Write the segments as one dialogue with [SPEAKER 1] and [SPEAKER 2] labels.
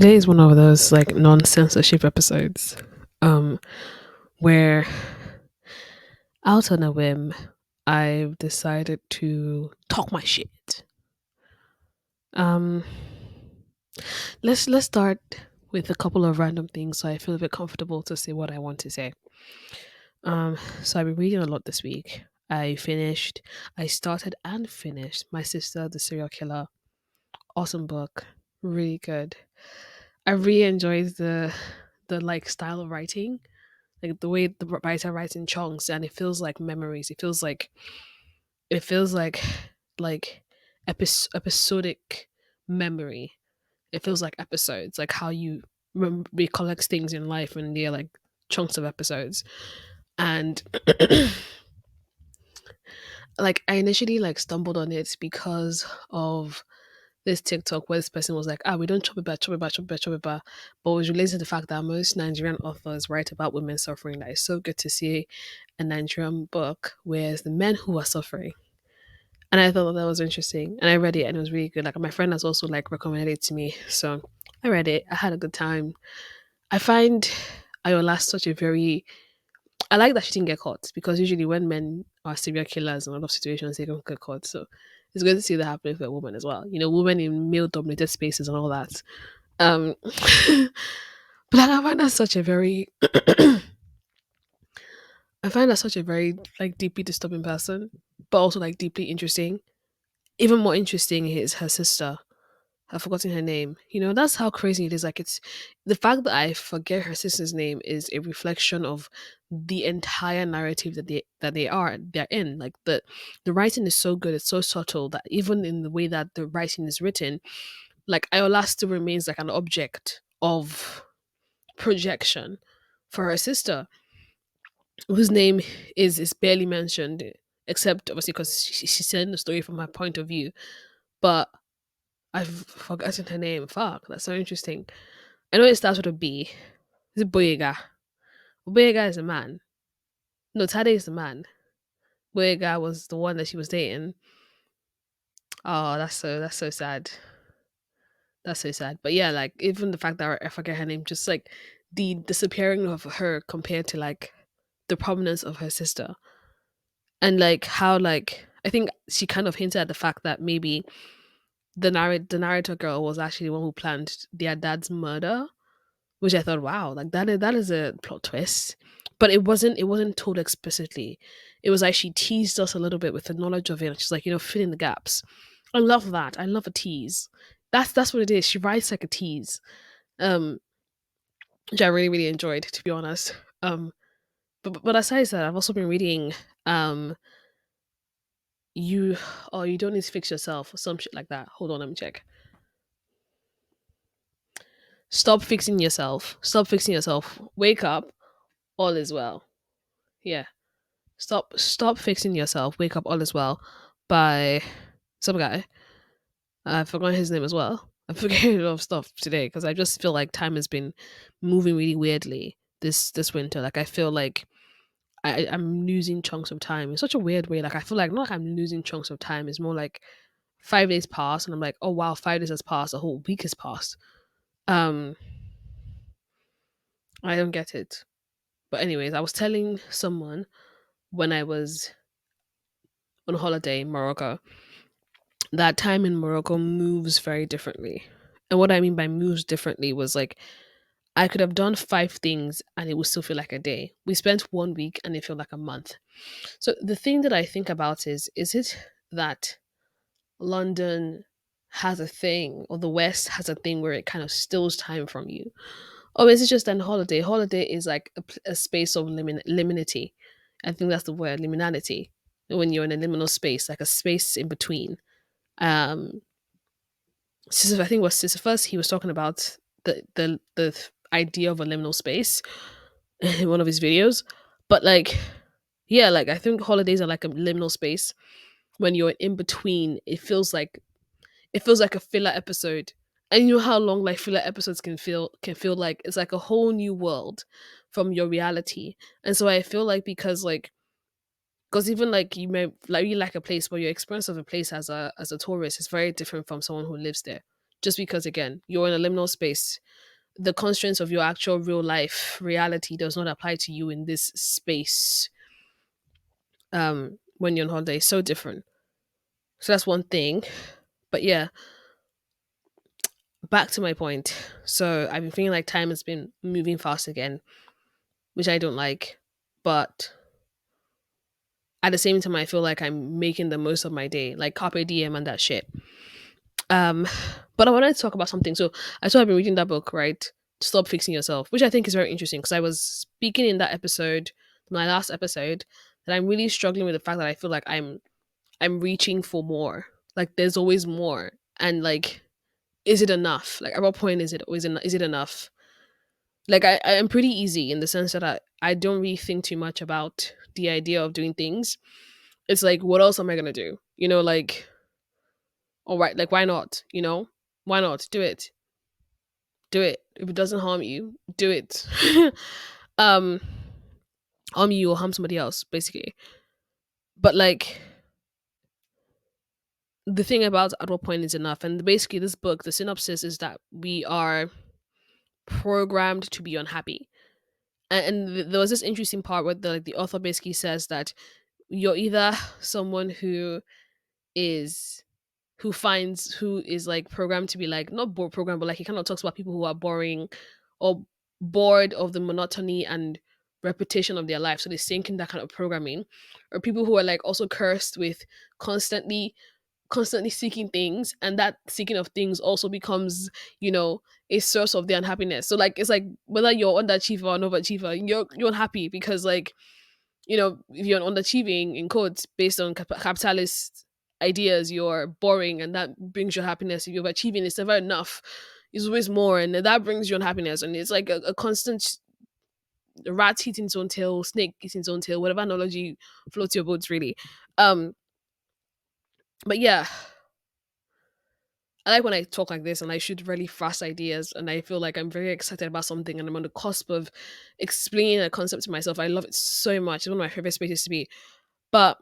[SPEAKER 1] Today is one of those like non-censorship episodes, um, where out on a whim, I've decided to talk my shit. Um, let's start with a couple of random things so I feel a bit comfortable to say what I want to say. So I've been reading a lot this week. I started and finished My Sister, the Serial Killer. Awesome book, really good. I really enjoyed the like style of writing, like the way the writer writes in chunks, and it feels like memories. It feels like like episodic memory. It feels like episodes, like how you recollect things in life when they're like chunks of episodes. And like I initially like stumbled on it because of this TikTok where this person was like, we don't chop it back, chop it back, chop it back, chop it back. But it was related to the fact that most Nigerian authors write about women suffering. That it's so good to see a Nigerian book where it's the men who are suffering. And I thought that was interesting. And I read it and it was really good. Like my friend has also like recommended it to me. So I read it. I had a good time. I find Ayola such a very I like that she didn't get caught because usually when men are serial killers in a lot of situations they don't get caught. So it's good to see that happening for a woman as well. Women in male dominated spaces and all that. Um but like, I find that such a very like deeply disturbing person, but also like deeply interesting. Even more interesting is her sister. I've forgotten her name. That's how crazy it is. Like it's the fact that I forget her sister's name is a reflection of the entire narrative they're in. Like the writing is so good, it's so subtle that even in the way that the writing is written, like Iola still remains like an object of projection for her sister, whose name is barely mentioned, except obviously because she's telling the story from her point of view. But I've forgotten her name. Fuck, that's so interesting. I know it starts with a B. Is it Boyega? Boyega is a man. No, Tade is the man. Boyega was the one that she was dating. Oh, that's so sad. That's so sad. But yeah, like even the fact that I forget her name, just like the disappearing of her compared to like the prominence of her sister, and like how like I think she kind of hinted at the fact that maybe the narrator girl was actually the one who planned their dad's murder, which I thought, wow, like that is a plot twist. But it wasn't told explicitly. It was like she teased us a little bit with the knowledge of it. She's like, fill in the gaps. I love that. I love a tease. That's what it is. She writes like a tease. Um, which I really, really enjoyed, to be honest. But aside that, I've also been reading you you don't need to fix yourself or some shit like that. Hold on, let me check. Stop fixing yourself. Stop fixing yourself. Wake up. All is well. Yeah. Stop fixing yourself. Wake up, all is well, by some guy. I forgot his name as well. I'm forgetting a lot of stuff today because I just feel like time has been moving really weirdly this winter. Like I feel like I'm losing chunks of time in such a weird way. Like I feel like not like I'm losing chunks of time. It's more like 5 days pass and I'm like, oh wow, 5 days has passed. A whole week has passed. Um, I don't get it. But anyways, I was telling someone when I was on holiday in Morocco that time in Morocco moves very differently. And what I mean by moves differently was like I could have done 5 things and it would still feel like a day. We spent 1 week and it felt like a month. So the thing that I think about is it that London has a thing or the West has a thing where it kind of steals time from you? Or is it just an holiday? Holiday is like a space of liminity. I think that's the word, liminality. When you're in a liminal space, like a space in between. Um, I think it was Sisyphus. He was talking about the idea of a liminal space in one of his videos. But like, yeah, like I think holidays are like a liminal space. When you're in between, it feels like a filler episode. And you know how long like filler episodes can feel like it's like a whole new world from your reality. And so I feel like because even like you may like you like a place, but your experience of a place as a tourist is very different from someone who lives there. just because again you're in a liminal space. The constraints of your actual real life reality does not apply to you in this space. When you're on holiday, it's so different. So that's one thing. But yeah, back to my point. So I've been feeling like time has been moving fast again, which I don't like. But at the same time, I feel like I'm making the most of my day, like carpe diem and that shit. Um, but I wanted to talk about something. So I saw I've been reading that book, right? Stop Fixing Yourself, which I think is very interesting because I was speaking in that episode, my last episode, that I'm really struggling with the fact that I feel like I'm reaching for more. Like there's always more, and like, is it enough? Like at what point is it always is it enough? Like I am pretty easy in the sense that I don't really think too much about the idea of doing things. It's like, what else am I gonna do? Like, all right, like why not? Why not do it? Do it if it doesn't harm you. Do it. um, Harm you or harm somebody else, basically. But like the thing about at what point is enough, and basically this book, the synopsis is that we are programmed to be unhappy. And there was this interesting part where the author basically says that you're either someone is who is like programmed to be like not bored programmed, but like he kind of talks about people who are boring or bored of the monotony and repetition of their life, so they sink in that kind of programming, or people who are like also cursed with constantly seeking things, and that seeking of things also becomes you know a source of their unhappiness. So like it's like whether you're underachiever or an overachiever, you're unhappy because like if you're underachieving in quotes based on capitalist ideas, you're boring, and that brings you happiness. If you're achieving, it's never enough. It's always more, and that brings you unhappiness. And it's like a constant rat eating its own tail, snake eating its own tail, whatever analogy floats your boats, really. Um, but yeah, I like when I talk like this and I shoot really fast ideas, and I feel like I'm very excited about something and I'm on the cusp of explaining a concept to myself. I love it so much. It's one of my favorite spaces to be. But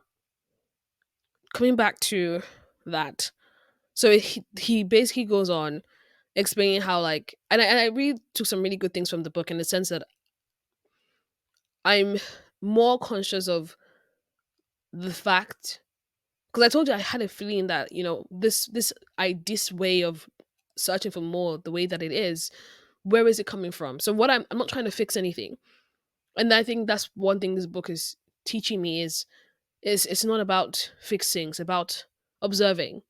[SPEAKER 1] coming back to that, so he basically goes on explaining how like, and I really took some really good things from the book in the sense that I'm more conscious of the fact, because I told you I had a feeling that this way of searching for more, the way that it is, where is it coming from? So what I'm not trying to fix anything, and I think that's one thing this book is teaching me is it's not about fixing, it's about observing.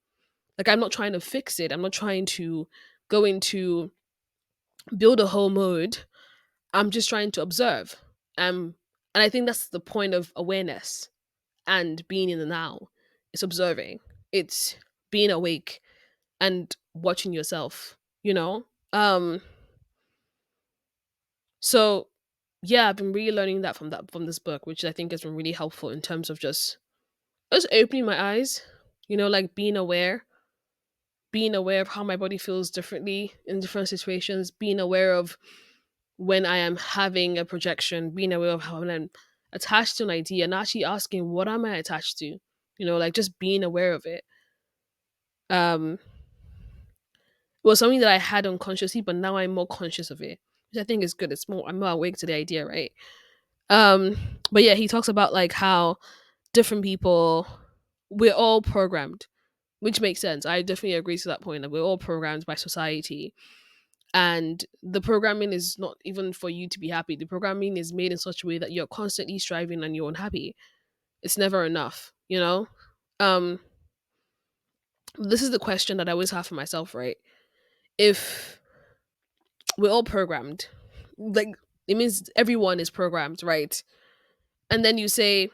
[SPEAKER 1] Like I'm not trying to fix it, I'm not trying to go into build a whole mode. I'm just trying to observe. And I think that's the point of awareness and being in the now. It's observing. It's being awake and watching yourself, you know? So yeah, I've been really learning that from this book, which I think has been really helpful in terms of just opening my eyes, like being aware of how my body feels differently in different situations, being aware of when I am having a projection, being aware of how when I'm attached to an idea and actually asking, what am I attached to? Like just being aware of it. Um, it was something that I had unconsciously, but now I'm more conscious of it, which I think is good. I'm more awake to the idea, right? Um, but yeah, he talks about like how different people, we're all programmed, which makes sense. I definitely agree to that point that we're all programmed by society, and the programming is not even for you to be happy. The programming is made in such a way that you're constantly striving and you're unhappy. It's never enough. um this is the question that I always have for myself, right? If we're all programmed, like, it means everyone is programmed, right? And then you say,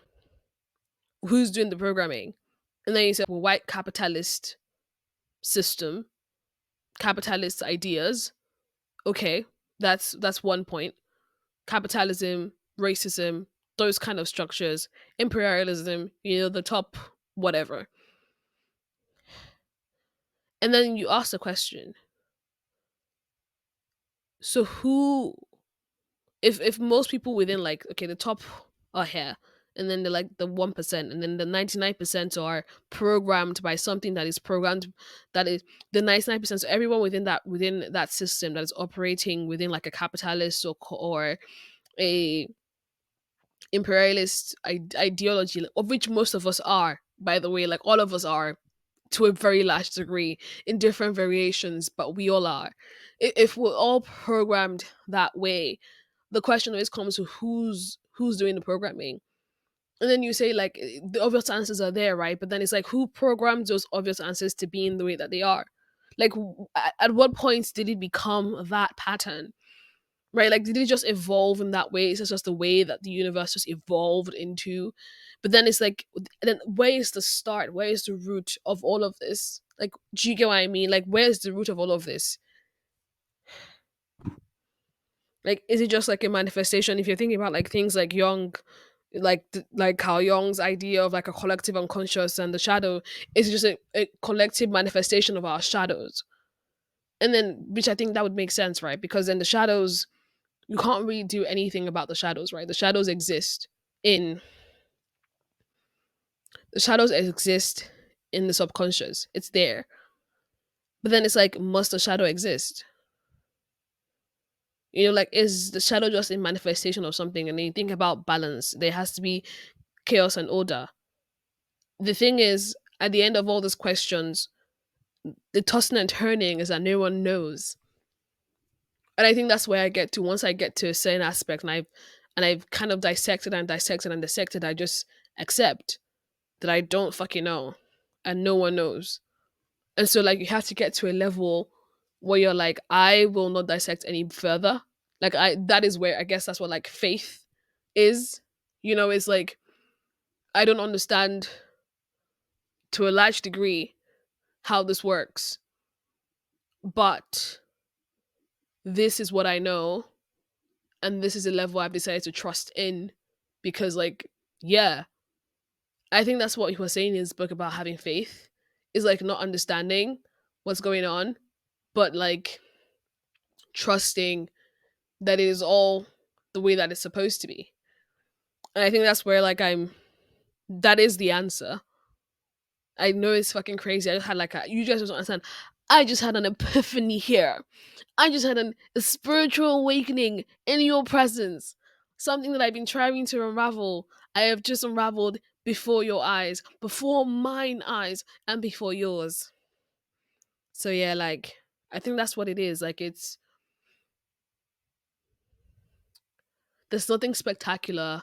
[SPEAKER 1] who's doing the programming? And then you say, well, white capitalist system, capitalist ideas. Okay, that's one point. Capitalism, racism, those kind of structures, imperialism, the top whatever. And then you ask the question, so who, if most people within, like, okay, the top are here and then the like the 1%, and then the 99% are programmed by something that is programmed, that is the 99%. So everyone within that system that is operating within like a capitalist or a imperialist ideology, like, of which most of us are, by the way, like all of us are to a very large degree in different variations, but we all are. If we're all programmed that way, the question always comes to who's doing the programming. And then you say like the obvious answers are there, right? But then it's like who programmed those obvious answers to be in the way that they are? Like at what point did it become that pattern? Right? Like did it just evolve in that way? Is it just the way that the universe just evolved into? But then it's like then where is the start? Where is the root of all of this? Like do you get what I mean? Like where's the root of all of this? Like is it just like a manifestation? If you're thinking about like things like Jung, like Carl Jung's idea of like a collective unconscious and the shadow is just a collective manifestation of our shadows. And then which I think that would make sense, right? Because then the shadows, you can't really do anything about the shadows, right? In the shadows exist in the subconscious. It's there. But then it's like, must the shadow exist? You know, like is the shadow just a manifestation of something? And then you think about balance. There has to be chaos and order. The thing is, at the end of all these questions, the tossing and turning is that no one knows. And I think that's where I get to once I get to a certain aspect, and I've kind of dissected and dissected and dissected, I just accept that I don't fucking know. And no one knows. And so like you have to get to a level where you're like, I will not dissect any further. Like I that is where I guess that's what like faith is. You know, it's like I don't understand to a large degree how this works, but this is what I know, and this is a level I've decided to trust in because like yeah, I think that's what he was saying in his book about having faith is like not understanding what's going on, but like trusting that it is all the way that it's supposed to be. And I think that's where like that is the answer. I know it's fucking crazy. I just had like you guys don't understand. I just had an epiphany here. I just had a spiritual awakening in your presence. Something that I've been trying to unravel. I have just unraveled before your eyes, before mine eyes, and before yours. So yeah, like I think that's what it is. Like there's nothing spectacular.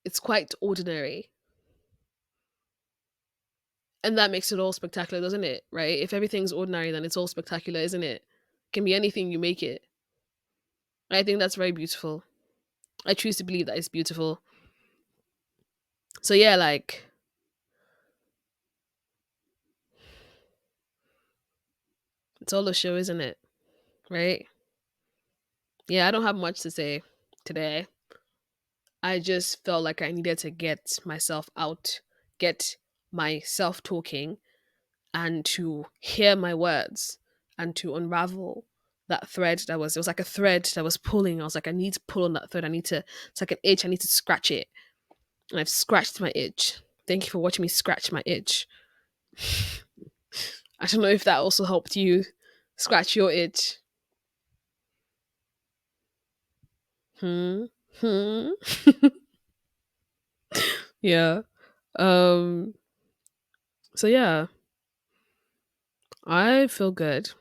[SPEAKER 1] It's quite ordinary. And that makes it all spectacular, doesn't it? Right? If everything's ordinary, then it's all spectacular, isn't it? Can be anything you make it. I think that's very beautiful. I choose to believe that it's beautiful. So yeah, like it's all the show, isn't it? Right? Yeah, I don't have much to say today. I just felt like I needed to get myself out, get myself talking, and to hear my words and to unravel that thread that was, it was like a thread that was pulling. I was like, I need to pull on that thread. I need to, it's like an itch. I need to scratch it. And I've scratched my itch. Thank you for watching me scratch my itch. I don't know if that also helped you scratch your itch. Hmm. Hmm. Yeah. Um. So yeah, I feel good.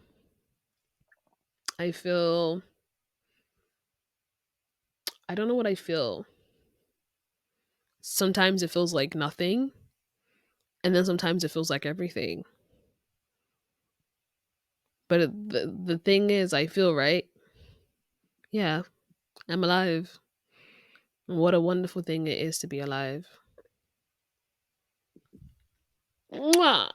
[SPEAKER 1] I feel. I don't know what I feel. Sometimes it feels like nothing, and then sometimes it feels like everything. But the thing is, I feel right. Yeah, I'm alive. And what a wonderful thing it is to be alive. Mwah!